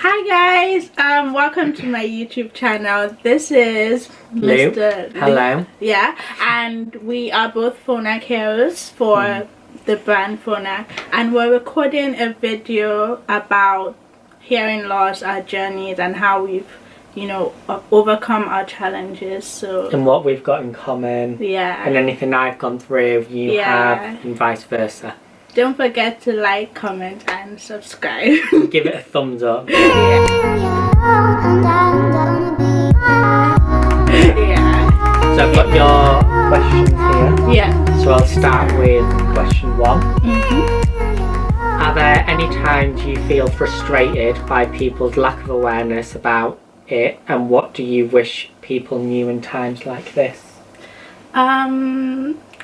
Hi guys, welcome to my YouTube channel. This is Mr. Hello. Yeah, and we are both Phonak hEARos for the brand Phonak, and we're recording a video about hearing loss, our journeys, and how we've, overcome our challenges. So And what we've got in common. Yeah. And anything I've gone through, you have, and vice versa. Don't forget to like, comment, and subscribe. Give it a thumbs up. Yeah. So I've got your questions here. Yeah. So I'll start with question 1. Are there any times you feel frustrated by people's lack of awareness about it, and what do you wish people knew in times like this?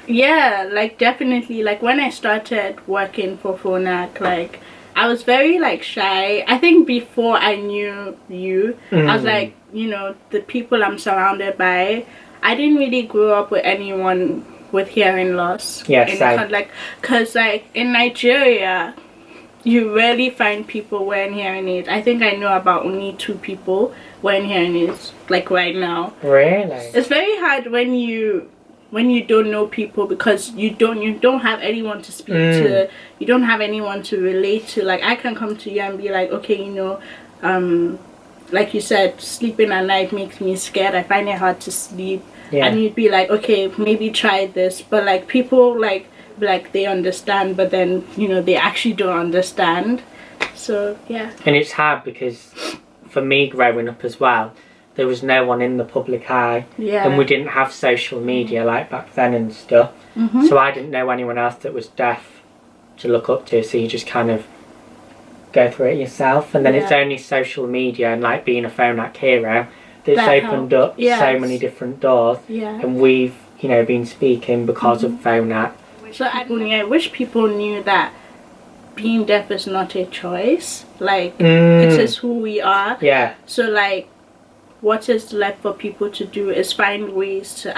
Yeah, like definitely, like when I started working for Phonak, like I was very like shy. I think before I knew you, I was like, the people I'm surrounded by, I didn't really grow up with anyone with hearing loss. Yeah, same. Cause like in Nigeria, you rarely find people wearing hearing aids. I think I know about only 2 people wearing hearing aids, like right now. Really? It's very hard when you don't know people, because you don't have anyone to speak to, you don't have anyone to relate to. Like I can come to you and be like, okay, like you said, sleeping at night makes me scared, I find it hard to sleep. Yeah. And you'd be like, okay, maybe try this. But like people like they understand, but then they actually don't understand. So yeah. And it's hard because for me growing up as well, there was no one in the public eye, and we didn't have social media like back then and stuff. So I didn't know anyone else that was deaf to look up to, so you just kind of go through it yourself. And then it's only social media and like being a Phonak hero that's opened up so many different doors. And we've been speaking because of Phonak. So I wish people knew that being deaf is not a choice. Like it is who we are. Yeah. So like, what is left for people to do is find ways to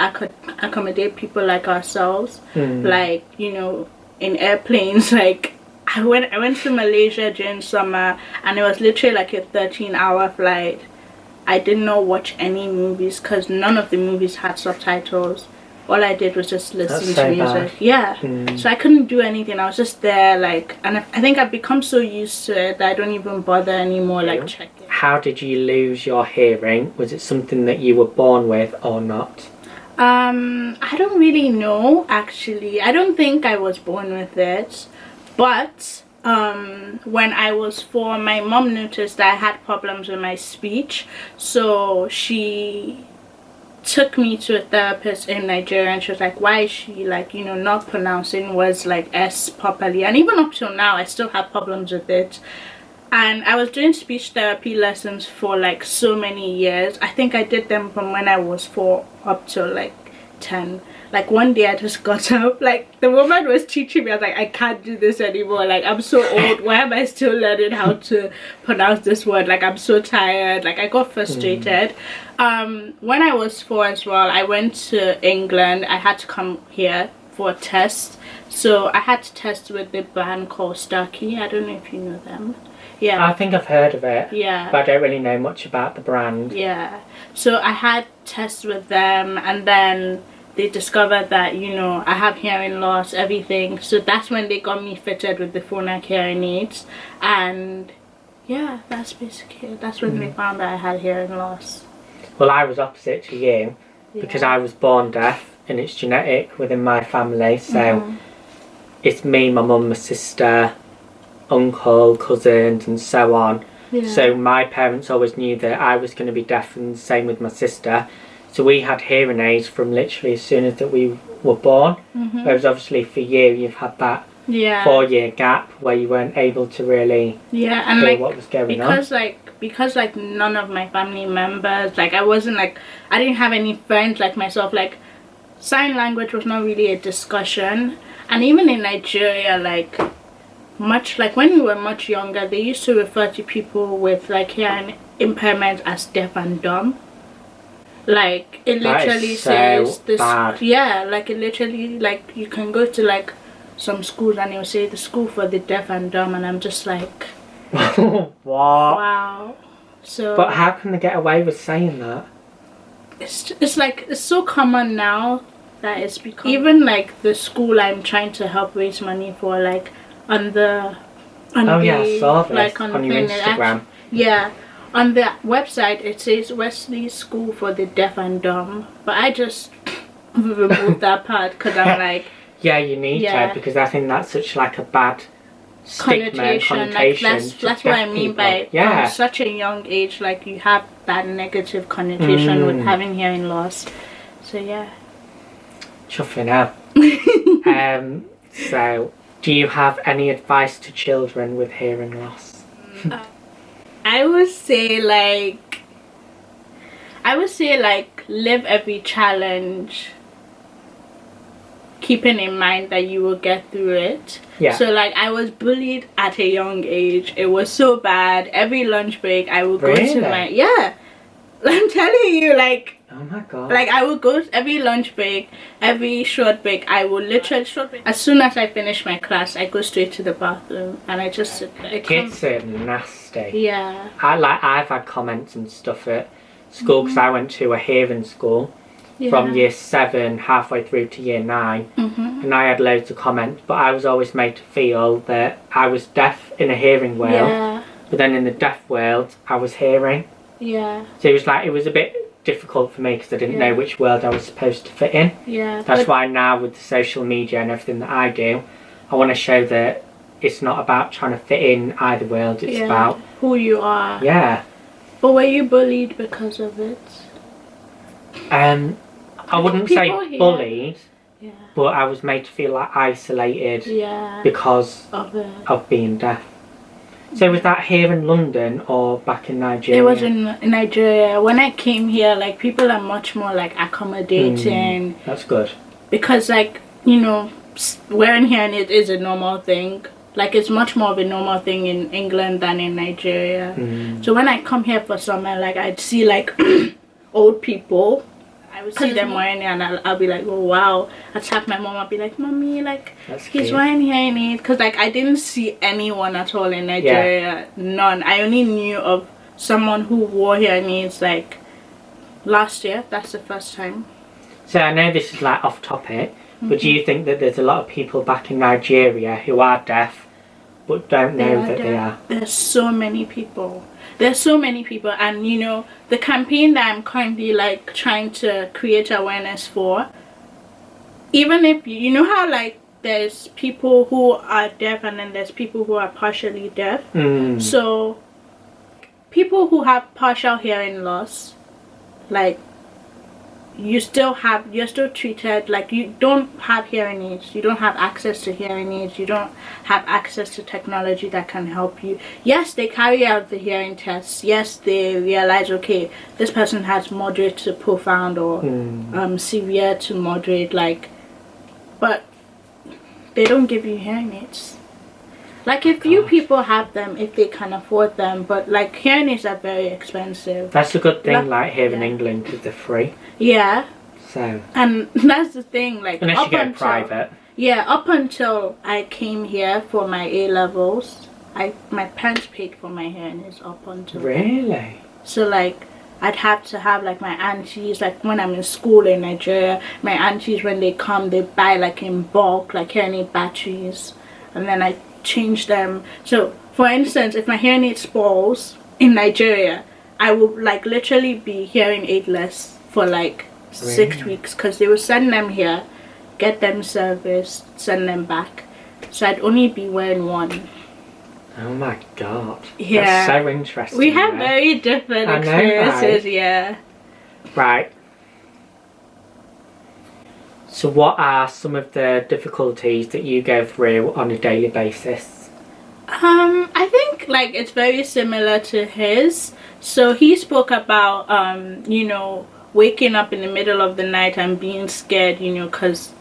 accommodate people like ourselves. Like, in airplanes, like I went to Malaysia during summer, and it was literally like a 13-hour flight. I did not watch any movies because none of the movies had subtitles. All I did was just listen to music. Bad. Yeah. So I couldn't do anything. I was just there, like, and I think I've become so used to it that I don't even bother anymore, like, checking. How did you lose your hearing? Was it something that you were born with or not? I don't really know, actually. I don't think I was born with it. But when I was 4, my mom noticed that I had problems with my speech. So she took me to a therapist in Nigeria, and she was like, why is she like not pronouncing words like S properly? And even up till now I still have problems with it. And I was doing speech therapy lessons for like so many years. I think I did them from when I was 4 up to like 10. Like one day I just got up, like the woman was teaching me, I was like, I can't do this anymore, like I'm so old, why am I still learning how to pronounce this word? Like I'm so tired. Like I got frustrated. When I was 4 as well, I went to England. I had to come here for a test, so I had to test with the brand called Starkey. I don't know if you know them. Yeah, I think I've heard of it. Yeah, but I don't really know much about the brand. Yeah, so I had tests with them, and then they discovered that I have hearing loss, everything. So that's when they got me fitted with the Phonak hearing aids, and yeah, that's basically it. That's when they found that I had hearing loss. Well, I was opposite to you because I was born deaf, and it's genetic within my family. So it's me, my mum, my sister, uncle, cousins, and so on. So my parents always knew that I was going to be deaf, and the same with my sister. So we had hearing aids from literally as soon as that we were born. Whereas obviously for you, you've had that 4-year gap where you weren't able to really and hear like, what was going on. Because like none of my family members, like I didn't have any friends like myself. Like sign language was not really a discussion. And even in Nigeria, like much like when we were much younger, they used to refer to people with like hearing impairment as deaf and dumb. Like it literally says this. Yeah, like it literally, like you can go to like some schools and it will say the school for the deaf and dumb, and I'm just like, What? Wow. So. But how can they get away with saying that? It's like it's so common now that it's become even like the school I'm trying to help raise money for, like on the I saw this like on your Instagram. Yeah, on the website it says Wesley School for the Deaf and Dumb, but I just removed that part because I'm like, yeah, you need to, because I think that's such like a bad stigma and connotation. Like that's what I mean by from such a young age, like you have that negative connotation with having hearing loss. So yeah. Chuffing out. So do you have any advice to children with hearing loss? I would say like live every challenge keeping in mind that you will get through it. Yeah. So like I was bullied at a young age. It was so bad. Every lunch break I would go to my I'm telling you, like, oh my god, like I would go every lunch break, every short break, I would literally as soon as I finish my class I go straight to the bathroom and I just sit there. Kids are nasty. Yeah. I've had comments and stuff at school because I went to a hearing school from year 7 halfway through to year 9, and I had loads of comments, but I was always made to feel that I was deaf in a hearing world, but then in the deaf world I was hearing. Yeah. So it was a bit difficult for me because I didn't know which world I was supposed to fit in. Yeah. That's why now with the social media and everything that I do, I want to show that it's not about trying to fit in either world, it's about who you are. Yeah. But were you bullied because of it? I wouldn't say bullied, but I was made to feel like isolated because of being deaf. So was that here in London or back in Nigeria? It was in Nigeria. When I came here, like people are much more like accommodating. That's good. Because like, you know, wearing hearing aid is a normal thing. Like it's much more of a normal thing in England than in Nigeria. So when I come here for summer, like I'd see like old people. I would see them wearing it and I'll be like, oh wow. I'd tap my mom, I'd be like, mommy, like he's wearing hearing aid. Because like I didn't see anyone at all in Nigeria. None. I only knew of someone who wore hearing aids like last year. That's the first time. So I know this is like off topic, but do you think that there's a lot of people back in Nigeria who are deaf but don't know that they are? There's so many people. There's so many people, and you know the campaign that I'm currently like trying to create awareness for, even if you know how like there's people who are deaf and then there's people who are partially deaf. So people who have partial hearing loss, like you're still treated like you don't have hearing aids, you don't have access to hearing aids, you don't have access to technology that can help you. Yes, they carry out the hearing tests. Yes, they realize, okay, this person has moderate to profound or severe to moderate, like, but they don't give you hearing aids. Like a few people have them if they can afford them, but like hearing aids are very expensive. That's a good thing, like here in England, because they're free. Yeah. So. And that's the thing, like unless you go private. Yeah, up until I came here for my A-levels, my parents paid for my hearing aids up until. Really? So like I'd have to have like my aunties, like when I'm in school in Nigeria, my aunties when they come they buy like in bulk like hearing aid batteries, and then I change them. So for instance, if my hearing aid spoils in Nigeria, I will like literally be hearing aidless for like 6 weeks because they will send them here, get them serviced, send them back. So I'd only be wearing one. Oh my god. Yeah. That's so interesting. We have very different experiences, right? Right. So what are some of the difficulties that you go through on a daily basis? I think like it's very similar to his. So he spoke about you know, waking up in the middle of the night and being scared, you know, because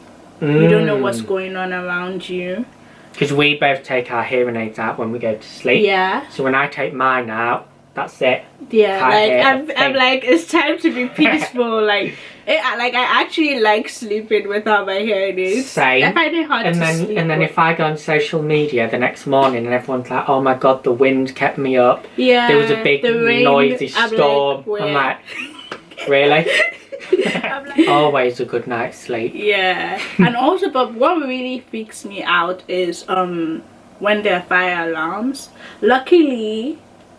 you don't know what's going on around you. Because we both take our hearing aids out when we go to sleep. Yeah. So when I take mine out, that's it. Yeah, Can't like hear a I'm thing. like, it's time to be peaceful. like I actually like sleeping without my hearing aids. Same. I find it hard And to then sleep. and then if I go on social media the next morning and everyone's like, oh my god, the wind kept me up. yeah, There was a big the rain, noisy I'm storm. like, I'm like, really? I'm like, Always a good night's sleep. yeah. And also, but what really freaks me out is when there are fire alarms. Luckily,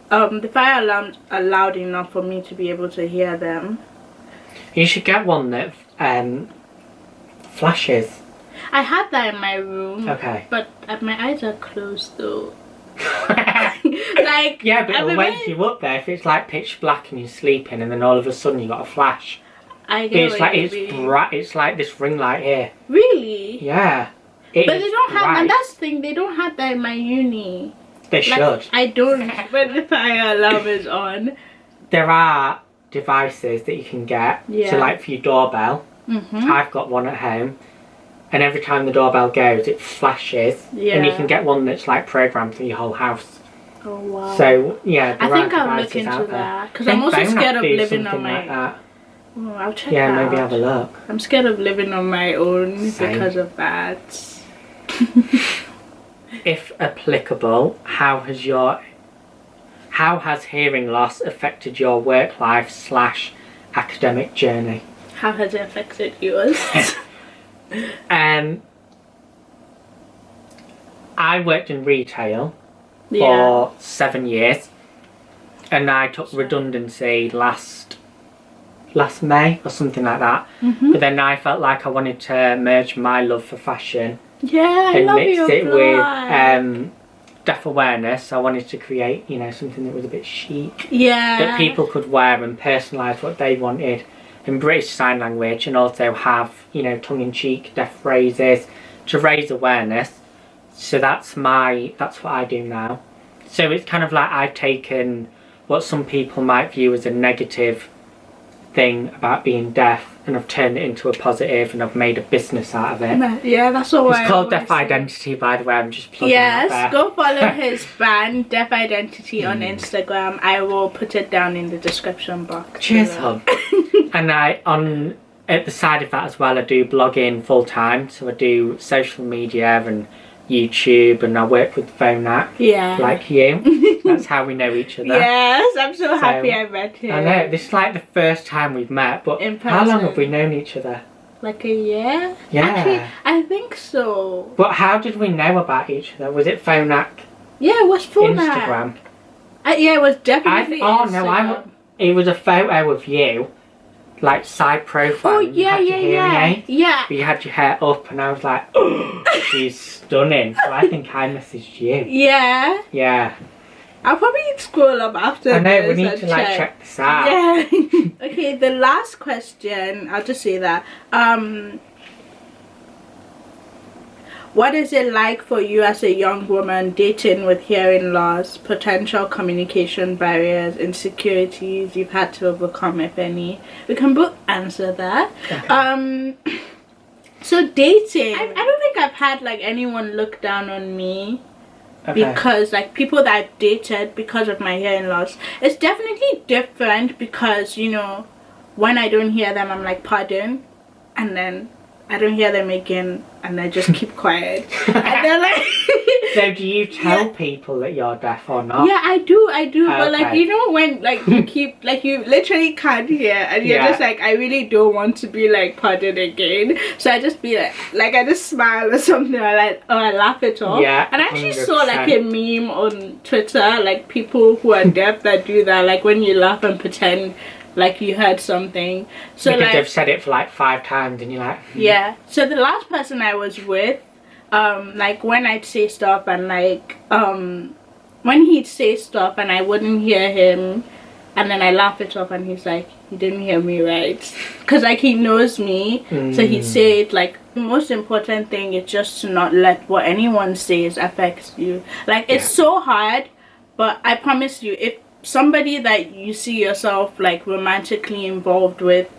the fire alarms are loud enough for me to be able to hear them. You should get one that flashes. I had that in my room. Okay. But my eyes are closed though. Like, Yeah, but it'll I'm wake you up there if it's like pitch black and you're sleeping and then all of a sudden you got a flash. I get It's what like you it's mean. bright. It's like this ring light here. Really? Yeah. But they don't have, and that's the thing, they don't have that in my uni. They Like, should. I don't, when the fire alarm is on. There are devices that you can get. Yeah. So like for your doorbell, I've got one at home, and every time the doorbell goes, it flashes. Yeah. And you can get one that's like programmed for your whole house. Oh wow. So yeah, I there think are I'll look devices into out there. that. Because I I'm think also Phonak scared of do living on something my... like that. Oh, I'll check Yeah, that maybe out. have a look. I'm scared of living on my own Same. because of that. If applicable, how has hearing loss affected your work life / academic journey? How has it affected yours? I worked in retail Yeah. for 7 years, and I took redundancy last May or something like that. But then I felt like I wanted to merge my love for fashion Yeah, I and love mix your it blog. with deaf awareness. I wanted to create, you know, something that was a bit chic, Yeah. that people could wear and personalise what they wanted in British Sign Language, and also have, you know, tongue-in-cheek deaf phrases to raise awareness. So that's what I do now. So it's kind of like I've taken what some people might view as a negative thing about being deaf, and I've turned it into a positive, and I've made a business out of it. Yeah, that's what It's called Deaf Identity, by the way. I'm just plugging Yes, that there. go follow his brand, Deaf Identity, on Instagram. I will put it down in the description box. Cheers, below. hon. And at the side of that as well, I do blogging full time. So I do social media and YouTube, and I work with Phonak, Yeah. like you. That's how we know each other. Yes, I'm so happy I met him. I know, this is like the first time we've met, but In how long person. have we known each other? Like a year? Yeah. Actually, I think so. But how did we know about each other? Was it Phonak, Yeah, it was Phonak. Instagram? Yeah, it was definitely No, it was a photo of you, like side profile. Oh, and you yeah, had your hearing yeah. aid. Yeah. But you had your hair up, and I was like, oh, she's stunning. So I think I messaged you. Yeah. Yeah. I'll probably scroll up after I know, we this need and to like check this out. Yeah. Okay, the last question, I'll just say that. What is it like for you as a young woman dating with hearing loss, potential communication barriers, insecurities you've had to overcome, if any? We can both answer that. Okay. So dating, I don't think I've had like anyone look down on me. Okay. Because like people that I've dated because of my hearing loss, it's definitely different because, you know, when I don't hear them I'm like pardon, and then I don't hear them again and I just keep quiet. And then like So do you tell people that you're deaf or not? yeah, I do, but like, Okay. you know, when like you keep like you literally can't hear and you're Yeah. just like, I really don't want to be like pardon again, so I just be like I just smile or something, or like, or I laugh it off. Yeah, And I actually 100%. saw like a meme on Twitter, like people who are deaf that do that, like when you laugh and pretend like you heard something. So Because like they've said it for like 5 times and you're like, yeah. So the last person I was with, like when I'd say stuff and like when he'd say stuff and I wouldn't hear him, and then I laugh it off and he's like, you didn't hear me right, because like he knows me. So he'd say it like, the most important thing is just to not let what anyone says affect you. Like it's so hard, but I promise you, if somebody that you see yourself like romantically involved with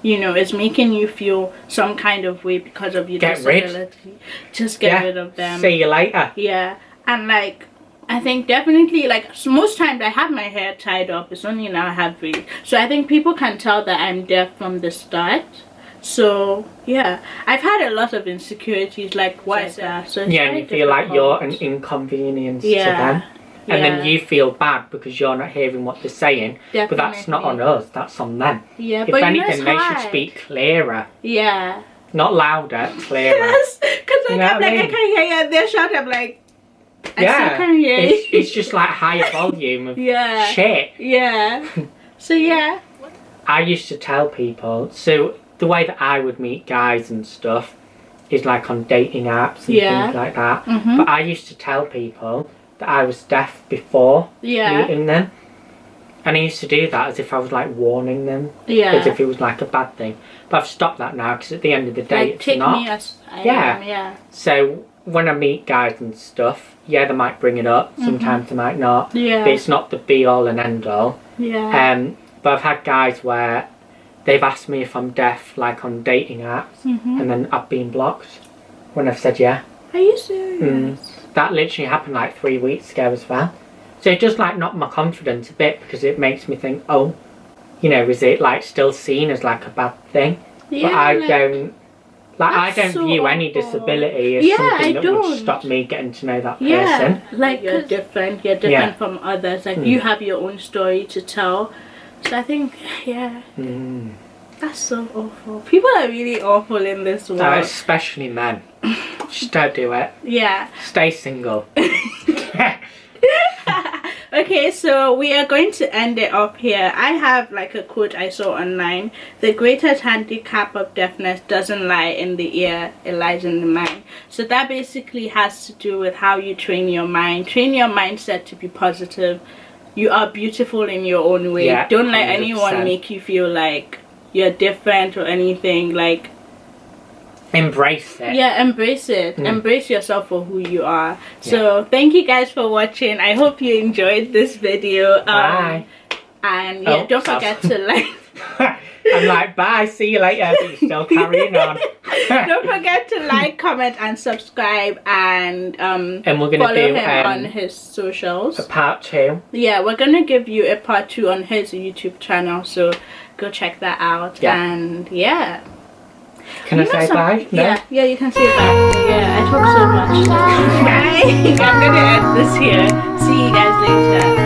you know, is making you feel some kind of way because of your Get rid. disability, just get rid of them. See you later. Yeah. And like I think definitely, like, most times I have my hair tied up. It's only now I have braids. So I think people can tell that I'm deaf from the start. So yeah, I've had a lot of insecurities, like what is that? So it's Yeah, and very you feel like difficult. you're an inconvenience to Yeah. them. And then you feel bad because you're not hearing what they're saying. But that's not on us, that's on them. Yeah, If but anything, they should hard. speak clearer. Yeah. Not louder, clearer. Yes, because like, You know I'm what like, I I mean? can't hear you. They're shouting, I'm like, I Yeah, still can't hear you. it's just like higher volume of Yeah. shit. Yeah. So yeah. I used to tell people, so the way that I would meet guys and stuff is like on dating apps and things like that. But I used to tell people that I was deaf before meeting them. And I used to do that as if I was like warning them. Yeah. As if it was like a bad thing. But I've stopped that now because at the end of the day Like, it's take not. me as I Yeah. am, yeah. So when I meet guys and stuff, yeah, they might bring it up. Sometimes they might not. Yeah. But it's not the be all and end all. Yeah. But I've had guys where they've asked me if I'm deaf, like on dating apps, and then I've been blocked when I've said yeah. Are you serious? That literally happened like 3 weeks ago as well. So it does like knock my confidence a bit because it makes me think, oh, you know, is it like still seen as like a bad thing? Yeah, but I like, don't. Like I that's don't so view any awful. disability as Yeah, something I that don't. would stop me getting to know that Yeah, person. like you're different. You're different from others. Like you have your own story to tell. So I think, yeah, that's so awful. People are really awful in this world. Especially men. Just don't do it. Yeah. Stay single. Okay, so we are going to end it up here. I have like a quote I saw online. The greatest handicap of deafness doesn't lie in the ear, it lies in the mind. So that basically has to do with how you train your mind. Train your mindset to be positive. You are beautiful in your own way. Yeah, don't let 100%. anyone make you feel like you're different or anything. Like, Embrace it. yeah, embrace it. Embrace yourself for who you are. So thank you guys for watching. I hope you enjoyed this video. Bye. And yeah, don't forget to like. I'm like, bye, see you later, but you're still carrying on. Don't forget to like, comment, and subscribe, and we're gonna follow do him on his socials. a part 2. Yeah, we're gonna give you a part 2 on his YouTube channel, so go check that out. Yeah. And yeah. Can I say bye? No? Yeah, you can say bye. Yeah, I talk so much. Bye. I'm gonna end this here. See you guys later.